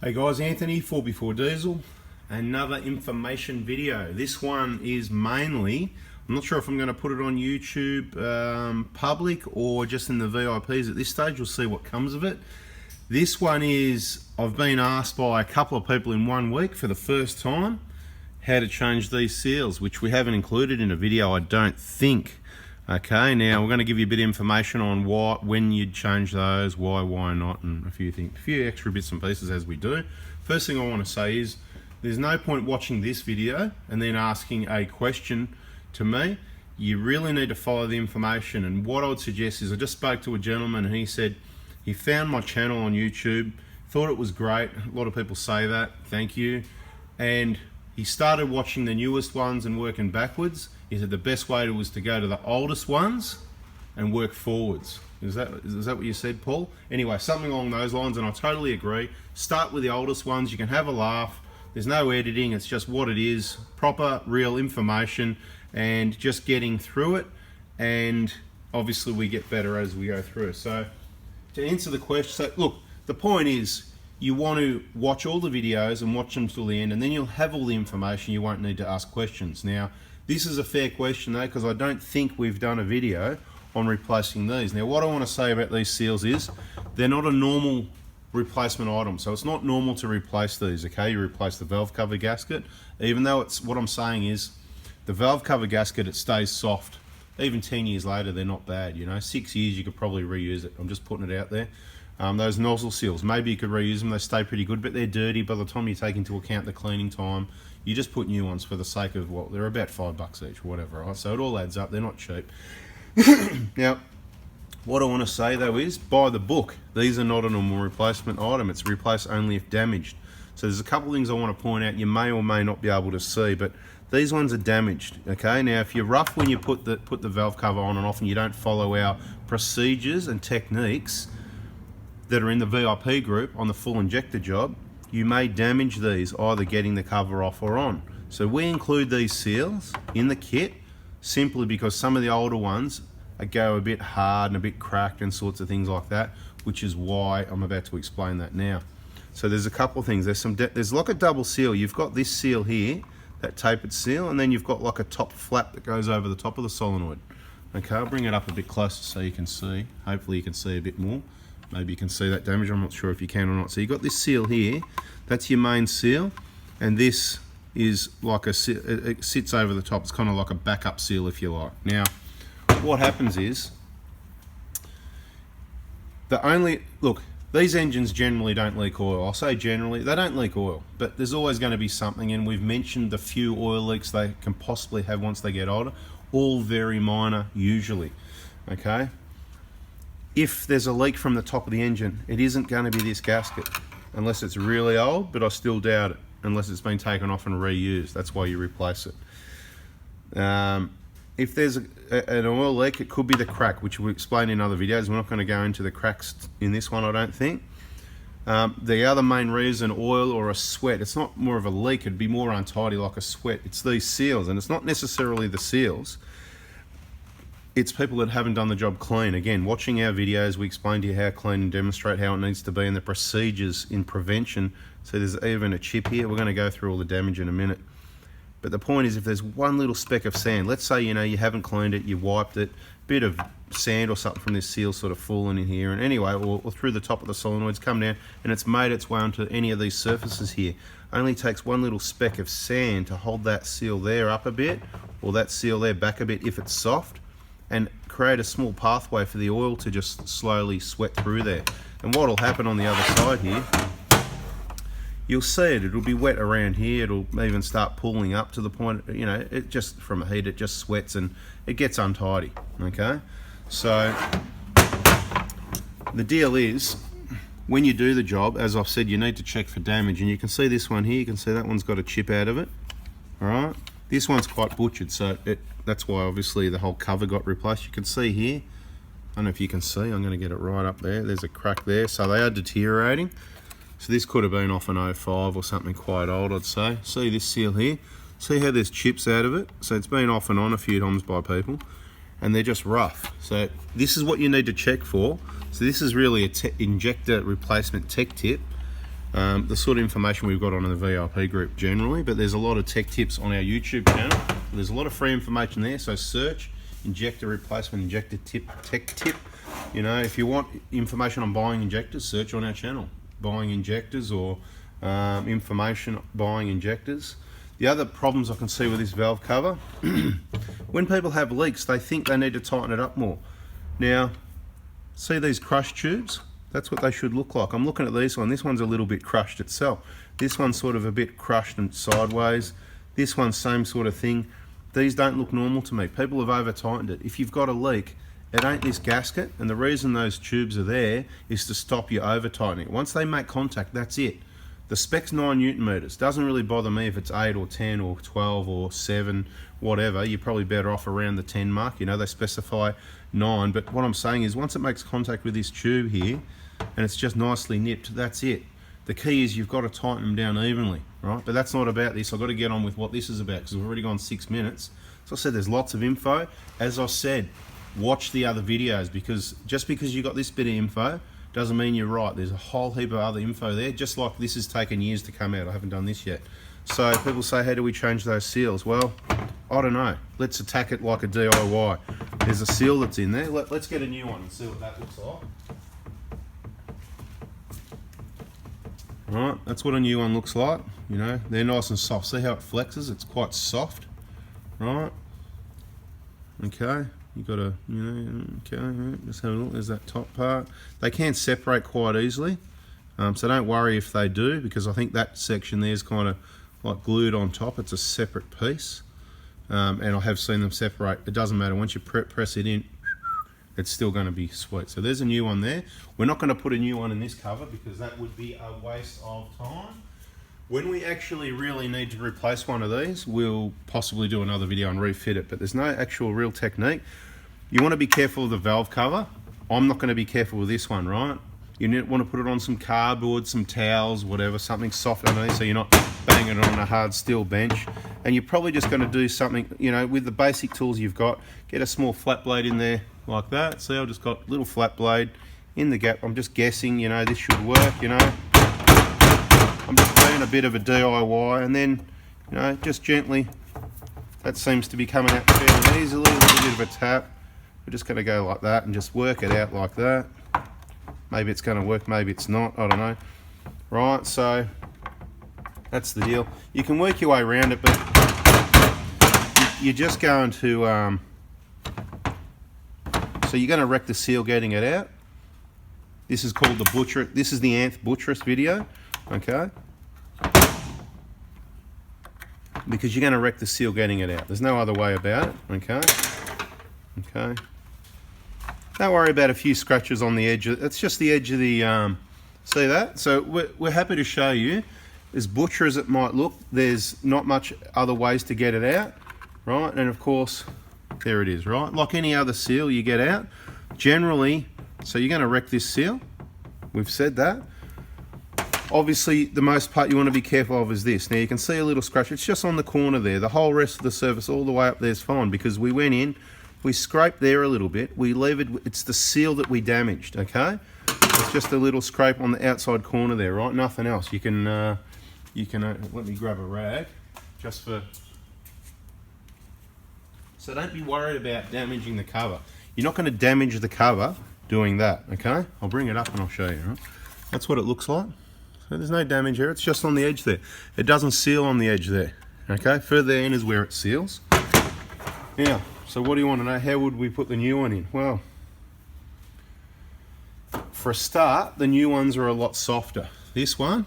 Hey guys, Anthony, 4x4 Diesel, another information video. This one is mainly, I'm not sure if I'm going to put it on YouTube public or just in the VIPs at this stage. We'll see what comes of it. This one is, I've been asked by a couple of people in 1 week for the first time how to change these seals, which we haven't included in a video, I don't think. Okay, now we're going to give you a bit of information on when you'd change those, why not, and a few things, a few extra bits and pieces as we do. First thing I want to say is there's no point watching this video and then asking a question to me. You really need to follow the information, and what I would suggest is, I just spoke to a gentleman and he said he found my channel on YouTube, thought it was great. A lot of people say that, thank you. And he started watching the newest ones and working backwards. He said the best way was to go to the oldest ones and work forwards. Is that what you said, Paul? Anyway, something along those lines, and I totally agree. Start with the oldest ones. You can have a laugh. There's no editing. It's just what it is. Proper, real information, and just getting through it. And obviously we get better as we go through. So to answer the question, so look, the point is, you want to watch all the videos and watch them till the end, and then you'll have all the information. You won't need to ask questions. Now, this is a fair question though, because I don't think we've done a video on replacing these. Now, what I want to say about these seals is they're not a normal replacement item. So it's not normal to replace these, okay? You replace the valve cover gasket, even though it's, what I'm saying is, the valve cover gasket, it stays soft. Even 10 years later, they're not bad, you know? 6 years, you could probably reuse it. I'm just putting it out there. Those nozzle seals, maybe you could reuse them. They stay pretty good, but they're dirty. By the time you take into account the cleaning time, you just put new ones for the sake of, what, they're about $5 each, whatever, right? So it all adds up. They're not cheap. Now, what I want to say though is, buy the book. These are not a normal replacement item. It's replace only if damaged. So there's a couple things I want to point out. You may or may not be able to see, but these ones are damaged. Okay. Now, if you're rough when you put the valve cover on and off, and you don't follow our procedures and techniques that are in the VIP group on the full injector job, you may damage these, either getting the cover off or on. So we include these seals in the kit simply because some of the older ones go a bit hard and a bit cracked and sorts of things like that, which is why I'm about to explain that now. So there's a couple of things. There's like a double seal. You've got this seal here, that tapered seal, and then you've got like a top flap that goes over the top of the solenoid. Okay, I'll bring it up a bit closer so you can see. Hopefully you can see a bit more. Maybe you can see that damage. I'm not sure if you can or not. So you've got this seal here. That's your main seal, and this is like it sits over the top. It's kind of like a backup seal, if you like. Now, what happens is, look, these engines generally don't leak oil. I'll say generally, they don't leak oil, but there's always going to be something, and we've mentioned the few oil leaks they can possibly have once they get older, all very minor usually, okay? If there's a leak from the top of the engine, it isn't going to be this gasket, unless it's really old, but I still doubt it, unless it's been taken off and reused. That's why you replace it. If there's an oil leak, it could be the crack, which we explained in other videos. We're not going to go into the cracks in this one, I don't think. The other main reason, oil or a sweat, it's not more of a leak, it'd be more untidy like a sweat. It's these seals, and it's not necessarily the seals. It's people that haven't done the job clean. Again, watching our videos, we explain to you how clean and demonstrate how it needs to be and the procedures in prevention. So there's even a chip here. We're going to go through all the damage in a minute. But the point is, if there's one little speck of sand, let's say, you know, you haven't cleaned it, you wiped it, bit of sand or something from this seal sort of fallen in here, and anyway, or through the top of the solenoids, come down, and it's made its way onto any of these surfaces here. Only takes one little speck of sand to hold that seal there up a bit, or that seal there back a bit if it's soft, and create a small pathway for the oil to just slowly sweat through there. And what will happen on the other side here, you'll see it'll be wet around here. It'll even start pooling up to the point, you know, it just, from heat, it just sweats and it gets untidy, okay? So the deal is, when you do the job, as I've said, you need to check for damage. And you can see this one here, you can see that one's got a chip out of it, all right? This one's quite butchered, so that's why obviously the whole cover got replaced. You can see here, I don't know if you can see, I'm going to get it right up there. There's a crack there, so they are deteriorating. So this could have been off an 05 or something quite old, I'd say. See this seal here? See how there's chips out of it? So it's been off and on a few times by people, and they're just rough. So this is what you need to check for. So this is really a injector replacement tech tip. the sort of information we've got on the VIP group generally, but there's a lot of tech tips on our YouTube channel. There's a lot of free information there, so search injector replacement, injector tip, tech tip. You know, if you want information on buying injectors, search on our channel. Buying injectors or information buying injectors. The other problems I can see with this valve cover, when people have leaks, they think they need to tighten it up more. Now, see these crushed tubes? That's what they should look like. I'm looking at this one. This one's a little bit crushed itself. This one's sort of a bit crushed and sideways. This one's same sort of thing. These don't look normal to me. People have over tightened it. If you've got a leak, it ain't this gasket, and the reason those tubes are there is to stop you over tightening it. Once they make contact, that's it. The spec's 9 Newton meters. Doesn't really bother me if it's 8 or 10 or 12 or 7, whatever. You're probably better off around the 10 mark. You know, they specify 9, but what I'm saying is once it makes contact with this tube here and it's just nicely nipped, that's it. The key is you've got to tighten them down evenly, right? But that's not about this. I've got to get on with what this is about because we've already gone 6 minutes. So I said there's lots of info. As I said, watch the other videos, because just because you got this bit of info doesn't mean you're right. There's a whole heap of other info there, just like this has taken years to come out. I haven't done this yet. So people say, how do we change those seals? Well, I don't know. Let's attack it like a DIY. There's a seal that's in there. Let's get a new one and see what that looks like. Right, that's what a new one looks like. You know, they're nice and soft. See how it flexes? It's quite soft. Right. Okay. You got to, you know, okay, just have a look. There's that top part. They can separate quite easily, so don't worry if they do, because I think that section there is kind of like glued on top. It's a separate piece, and I have seen them separate. It doesn't matter. Once you press it in, it's still going to be sweet. So there's a new one there. We're not going to put a new one in this cover because that would be a waste of time. When we actually really need to replace one of these, we'll possibly do another video and refit it, but there's no actual real technique. You want to be careful of the valve cover. I'm not going to be careful with this one, right? You want to put it on some cardboard, some towels, whatever, something soft underneath so you're not banging it on a hard steel bench. And you're probably just going to do something, you know, with the basic tools you've got. Get a small flat blade in there like that. See, I've just got a little flat blade in the gap. I'm just guessing, you know, this should work, you know. I'm just doing a bit of a DIY, and then, you know, just gently, that seems to be coming out fairly easily, a little bit of a tap. We're just going to go like that and just work it out like that. Maybe it's going to work, maybe it's not, I don't know. Right, so that's the deal. You can work your way around it, but you're just going to, so you're going to wreck the seal getting it out. This is called the butcher. This is the nth buttress video. Okay, because you're going to wreck the seal getting it out. There's no other way about it. Okay, okay. Don't worry about a few scratches on the edge. It's just the edge of the. See that? So we're happy to show you. As butcher as it might look, there's not much other ways to get it out, right? And of course, there it is, right? Like any other seal you get out, generally. So you're going to wreck this seal. We've said that. Obviously, the most part you want to be careful of is this. Now, you can see a little scratch. It's just on the corner there. The whole rest of the surface all the way up there is fine because we went in, we scraped there a little bit. We levered, it's the seal that we damaged, okay? It's just a little scrape on the outside corner there, right? Nothing else. You can let me grab a rag just for... So don't be worried about damaging the cover. You're not going to damage the cover doing that, okay? I'll bring it up and I'll show you, right? That's what it looks like. So there's no damage here, it's just on the edge there. It doesn't seal on the edge there, okay? Further in is where it seals. Now, so what do you want to know? How would we put the new one in? Well, for a start, the new ones are a lot softer. This one,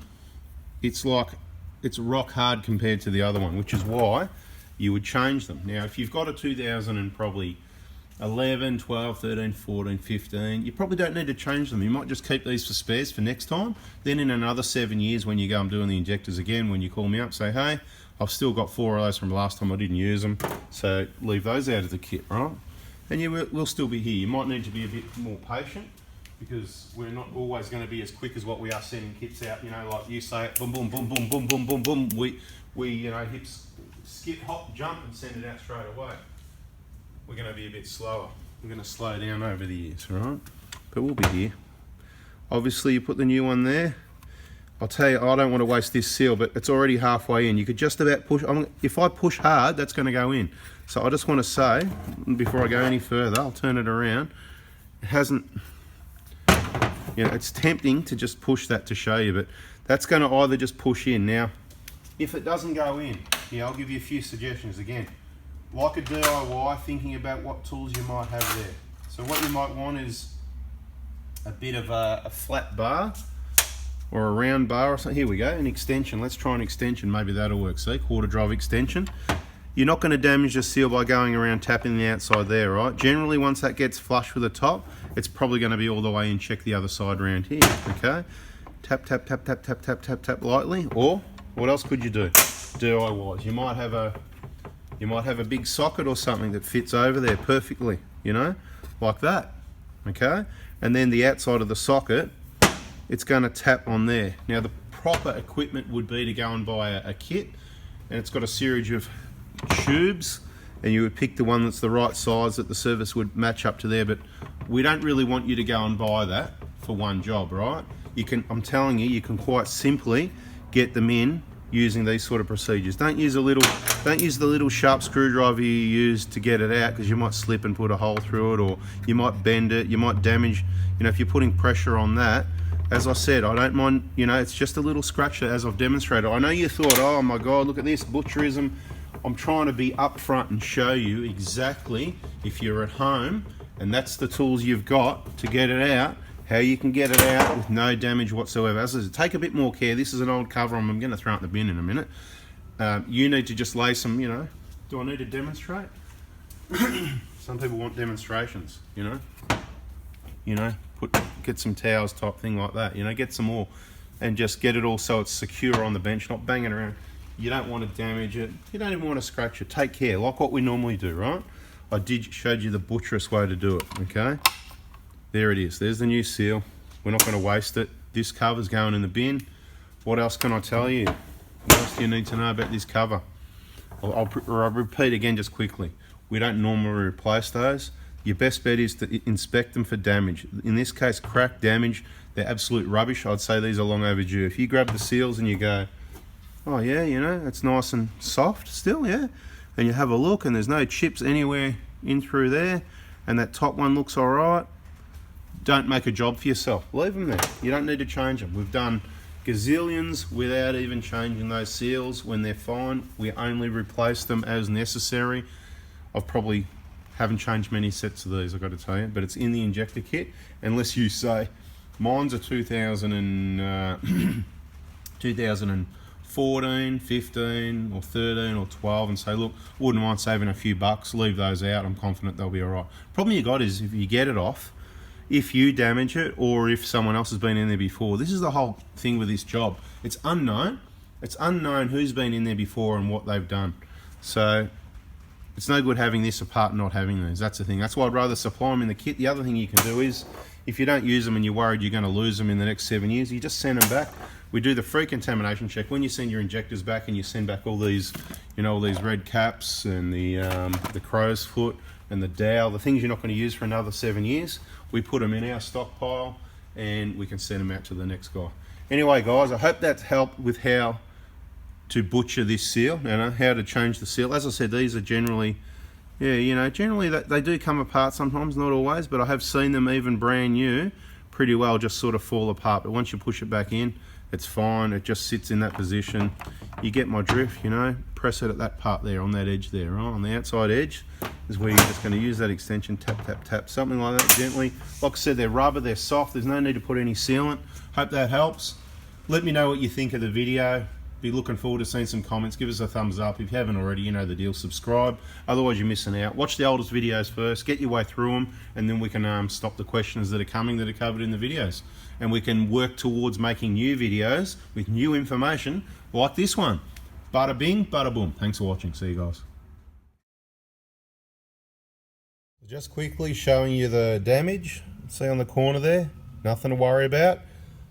it's rock hard compared to the other one, which is why you would change them. Now, if you've got a 2000 and probably 11, 12, 13, 14, 15, you probably don't need to change them. You might just keep these for spares for next time. Then in another 7 years when you go and doing the injectors again, when you call me up, say, hey, I've still got 4 of those from last time, I didn't use them, so leave those out of the kit, right? And we'll still be here. You might need to be a bit more patient because we're not always going to be as quick as what we are sending kits out, you know, like you say it, boom, boom, boom, boom, boom, boom, boom, boom. We you know, hit skip, hop, jump and send it out straight away. We're going to be a bit slower. We're going to slow down over the years, right? But we'll be here. Obviously, you put the new one there. I'll tell you, I don't want to waste this seal, but it's already halfway in. You could just about push. If I push hard, that's going to go in. So I just want to say, before I go any further, I'll turn it around. It hasn't, you know, it's tempting to just push that to show you, but that's going to either just push in. Now, if it doesn't go in, yeah, I'll give you a few suggestions again. Like a DIY, thinking about what tools you might have there. So what you might want is a bit of a flat bar, or a round bar or something. Here we go, an extension. Let's try an extension, maybe that'll work. See, quarter drive extension. You're not going to damage the seal by going around tapping the outside there, right? Generally, once that gets flush with the top, it's probably going to be all the way in. Check the other side around here, okay? Tap, tap, tap, tap, tap, tap, tap, tap lightly. Or, what else could you do? DIYs. You might have a big socket or something that fits over there perfectly, you know, like that, okay? And then the outside of the socket, it's going to tap on there. Now the proper equipment would be to go and buy a kit, and it's got a series of tubes, and you would pick the one that's the right size that the service would match up to there. But we don't really want you to go and buy that for one job, right? You can, I'm telling you, you can quite simply get them in using these sort of procedures. Don't use the little sharp screwdriver you use to get it out, because you might slip and put a hole through it, or you might bend it, you might damage, you know, if you're putting pressure on that. As I said, I don't mind, you know, it's just a little scratcher as I've demonstrated. I know you thought, oh my God, look at this, butcherism. I'm trying to be upfront and show you exactly, if you're at home and that's the tools you've got to get it out, how you can get it out with no damage whatsoever. As I said, take a bit more care. This is an old cover. I'm going to throw it in the bin in a minute. You need to just lay some, you know, do I need to demonstrate? Some people want demonstrations, you know, get some towels type thing like that, you know, get some more and just get it all so it's secure on the bench, not banging around. You don't want to damage it. You don't even want to scratch it. Take care, like what we normally do, right? I showed you the butcherous way to do it, okay? There it is. There's the new seal. We're not going to waste it. This cover's going in the bin. What else can I tell you? What else do you need to know about this cover? I'll repeat again just quickly. We don't normally replace those. Your best bet is to inspect them for damage. In this case, crack, damage, they're absolute rubbish. I'd say these are long overdue. If you grab the seals and you go, oh yeah, you know, it's nice and soft still, yeah, and you have a look and there's no chips anywhere in through there, and that top one looks all right, don't make a job for yourself. Leave them there. You don't need to change them. We've done gazillions without even changing those seals. When they're fine, we only replace them as necessary. I've probably haven't changed many sets of these, I've got to tell you, but it's in the injector kit. Unless you say, mine's a 2014, 15 or 13 or 12, and say, look, wouldn't mind saving a few bucks, leave those out, I'm confident they'll be all right. Problem you got is if you get it off, if you damage it, or if someone else has been in there before. This is the whole thing with this job. It's unknown. It's unknown who's been in there before and what they've done. So it's no good having this apart and not having these. That's the thing. That's why I'd rather supply them in the kit. The other thing you can do is, if you don't use them and you're worried you're going to lose them in the next 7 years, you just send them back. We do the free contamination check. When you send your injectors back and you send back all these, you know, all these red caps and the crow's foot and the dowel, the things you're not going to use for another 7 years, we put them in our stockpile and we can send them out to the next guy. Anyway, guys, I hope that's helped with how to butcher this seal, you know, how to change the seal. As I said, these are generally, yeah, you know, generally they do come apart sometimes, not always, but I have seen them even brand new pretty well just sort of fall apart. But once you push it back in, it's fine. It just sits in that position. You get my drift, you know. Press it at that part there, on that edge there, right? On the outside edge is where you're just going to use that extension, tap, tap, tap, something like that, gently. Like I said, they're rubber, they're soft. There's no need to put any sealant. Hope that helps. Let me know what you think of the video. Be looking forward to seeing some comments. Give us a thumbs up. If you haven't already, you know the deal. Subscribe. Otherwise, you're missing out. Watch the oldest videos first. Get your way through them, and then we can stop the questions that are coming that are covered in the videos. And we can work towards making new videos with new information like this one. Bada bing, bada boom. Thanks for watching. See you guys. Just quickly showing you the damage. See on the corner there? Nothing to worry about.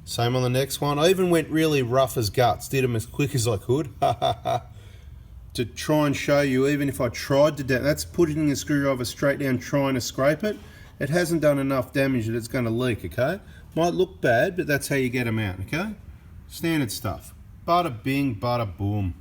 Same on the next one. I even went really rough as guts, did them as quick as I could to try and show you, even if I tried to that's putting the screwdriver straight down trying to scrape it. It hasn't done enough damage that it's going to leak, okay? Might look bad, but that's how you get them out, okay? Standard stuff. Bada bing, bada boom.